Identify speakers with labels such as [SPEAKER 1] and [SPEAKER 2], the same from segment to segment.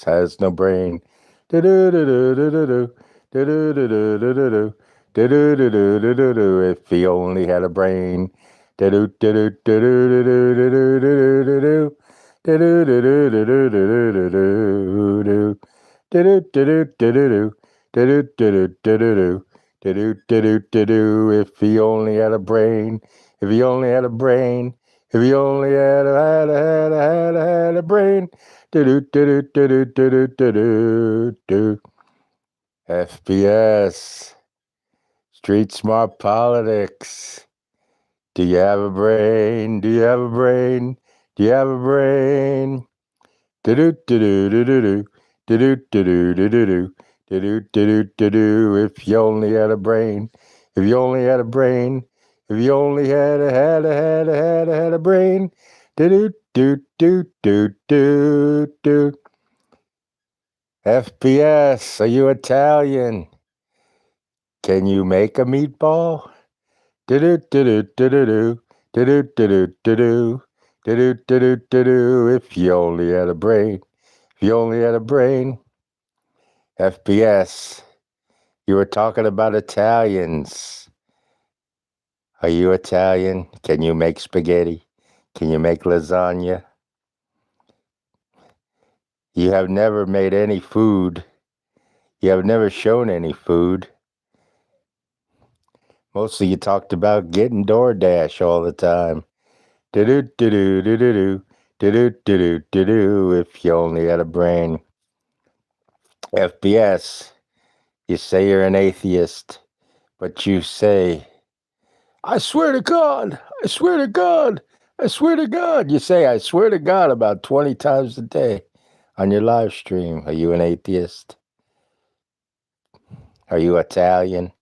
[SPEAKER 1] has no brain. Do-do-do-do-do-do-do. Do-do-do-do-do-do-do. Do-do-do-do-do-do-do. If he only had a brain. Do-do-do-do-do-do-do-do-do-do-do. Do-do-do-do-do-do-do-do-do. Do-do-do-do-do-do-do. Do-do-do-do-do-do-do. Do-do-do-do-do-do. If he only had a brain. If he only had a brain. If he only had a brain. Do do do do do do do do do do. FPS. Street Smart Politics. Do you have a brain? Do you have a brain? Do you have a brain? Do do do do do do do do do do do do do do do do do. If you only had a brain. If you only had a brain. If you only had a brain. Do do do do do do do. FPS, are you Italian? Can you make a meatball? Do-do-do-do-do-do-do. Do-do-do-do-do-do. Do-do-do-do-do-do. If you only had a brain. If you only had a brain. FPS, you were talking about Italians. Are you Italian? Can you make spaghetti? Can you make lasagna? You have never made any food. You have never shown any food. Mostly you talked about getting DoorDash all the time. Do-do-do-do-do-do-do. Do-do-do-do-do-do. If you only had a brain. FBS, you say you're an atheist, but you say, I swear to God, I swear to God, I swear to God. You say, I swear to God about 20 times a day on your live stream. Are you an atheist? Are you Italian?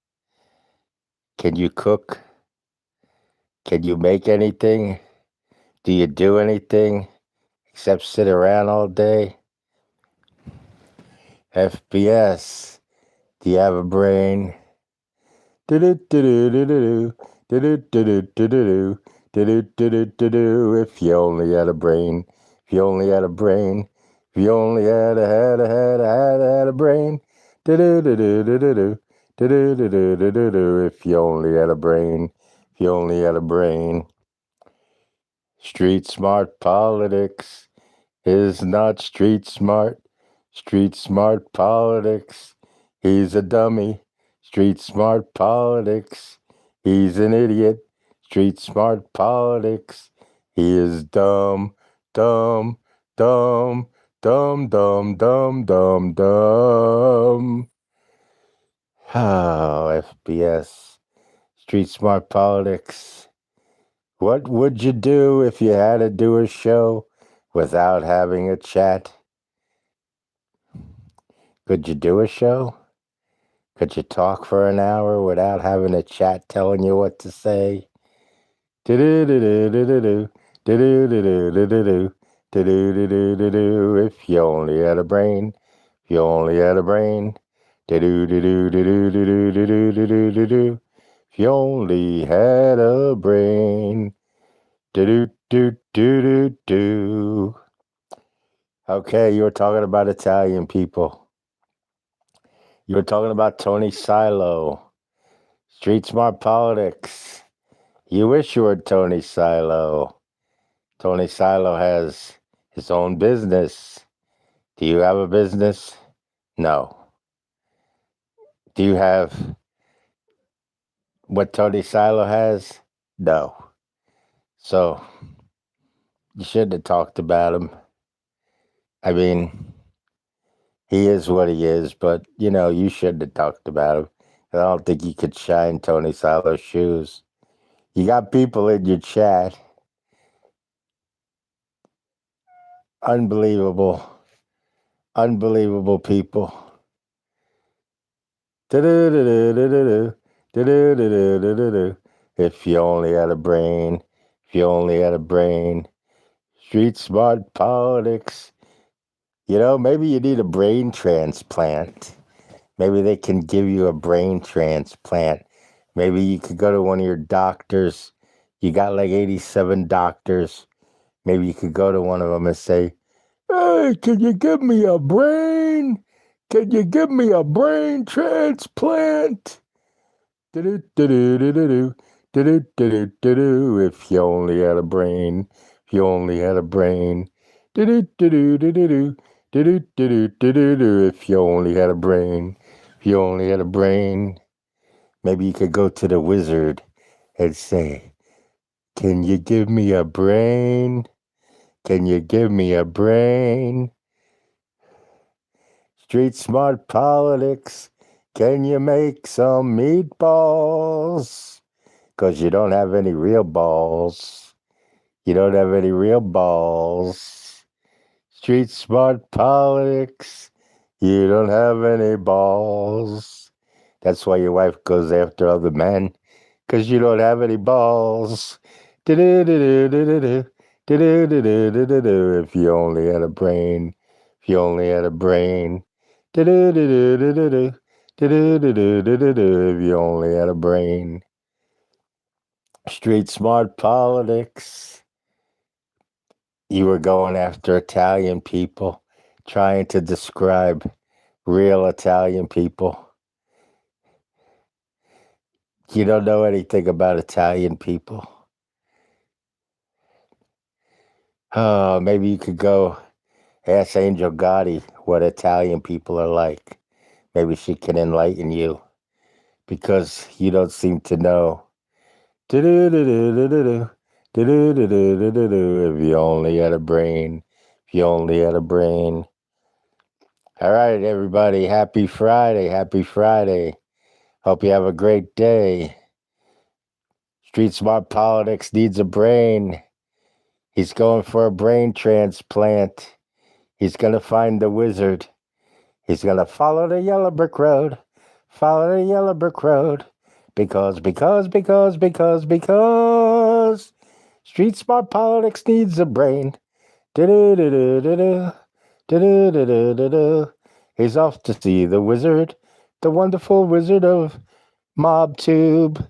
[SPEAKER 1] Can you cook? Can you make anything? Do you do anything except sit around all day? FBS, do you have a brain? Do-do-do-do-do-do. Do-do-do-do-do-do. Do-do-do-do-do-do. If you only had a brain. If you only had a brain. If you only had a brain. Do-do-do-do-do-do. Do-do-do-do-do-do. If you only had a brain. If you only had a brain. Street smart politics is not street smart. Street smart politics. He's a dummy. Street smart politics. He's an idiot. Street smart politics. He is dumb, dumb, dumb, dumb, dumb, dumb, dumb, dumb. Oh, FBS. Street smart politics. What would you do if you had to do a show without having a chat? Could you do a show? Could you talk for an hour without having a chat telling you what to say? Do-do-do-do-do-do-do. Do-do-do-do-do-do-do. Do-do-do-do-do-do. If you only had a brain. If you only had a brain. Do-do-do-do-do-do-do-do-do-do-do. If you only had a brain. Do-do-do-do-do-do. Okay, you were talking about Italian people. You were talking about Tony Silo. Street Smart Politics. You wish you were Tony Silo. Tony Silo has his own business. Do you have a business? No. Do you have what Tony Silo has? No. So, you shouldn't have talked about him. I mean, he is what he is, but, you shouldn't have talked about him. I don't think you could shine Tony Silo's shoes. You got people in your chat. Unbelievable. Unbelievable people. Do-do-do-do-do-do-do. Do-do-do-do-do-do-do. If you only had a brain. If you only had a brain. Street smart politics. Maybe you need a brain transplant. Maybe they can give you a brain transplant. Maybe you could go to one of your doctors. You got like 87 doctors. Maybe you could go to one of them and say, Hey, can you give me a brain? Can you give me a brain transplant? Do-do-do-do-do-do. Do-do-do-do-do-do. If you only had a brain. If you only had a brain. Do-do-do-do-do-do. Do-do-do-do-do-do. If you only had a brain. If you only had a brain. Maybe you could go to the wizard and say, can you give me a brain? Can you give me a brain? Street smart politics. Can you make some meatballs? 'Cause you don't have any real balls. You don't have any real balls. Street smart politics. You don't have any balls. That's why your wife goes after other men. 'Cause you don't have any balls. Do-do-do-do-do-do-do. Do-do-do-do-do-do-do. If you only had a brain. If you only had a brain. Do-do-do-do-do-do. Do-do-do-do-do-do. If you only had a brain. Street smart politics. You were going after Italian people, trying to describe real Italian people. You don't know anything about Italian people. Oh, maybe you could go ask Angel Gotti what Italian people are like. Maybe she can enlighten you because you don't seem to know. Do-do-do-do-do-do-do. Do-do-do-do-do-do. If you only had a brain. If you only had a brain. All right, everybody. Happy Friday. Happy Friday. Hope you have a great day. Street Smart Politics needs a brain. He's going for a brain transplant. He's going to find the wizard. He's going to follow the yellow brick road. Follow the yellow brick road. Because Street Smart Politics needs a brain. Do-do-do-do-do-do. Do-do-do-do-do-do. He's off to see the wizard, the wonderful wizard of MobTube.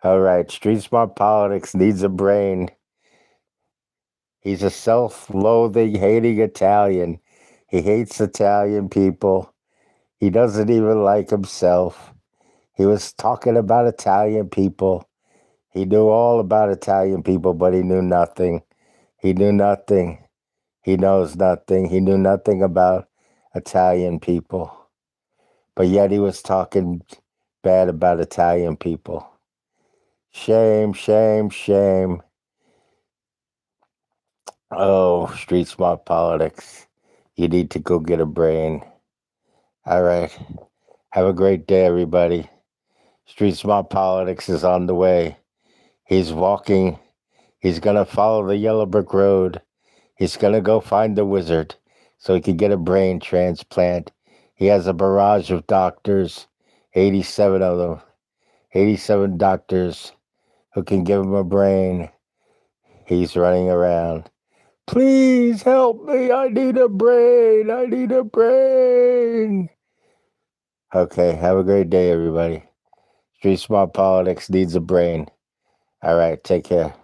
[SPEAKER 1] All right, Street Smart Politics needs a brain. He's a self-loathing, hating Italian. He hates Italian people. He doesn't even like himself. He was talking about Italian people. He knew all about Italian people, but he knew nothing. He knew nothing. He knows nothing. He knew nothing about Italian people. But yet he was talking bad about Italian people. Shame, shame, shame. Oh, Street Smart Politics. You need to go get a brain. All right. Have a great day, everybody. Street Smart Politics is on the way. He's walking. He's going to follow the yellow brick road. He's going to go find the wizard so he can get a brain transplant. He has a barrage of doctors, 87 of them, 87 doctors who can give him a brain. He's running around. Please help me. I need a brain. I need a brain. Okay, have a great day, everybody. Street Smart Politics needs a brain. All right, take care.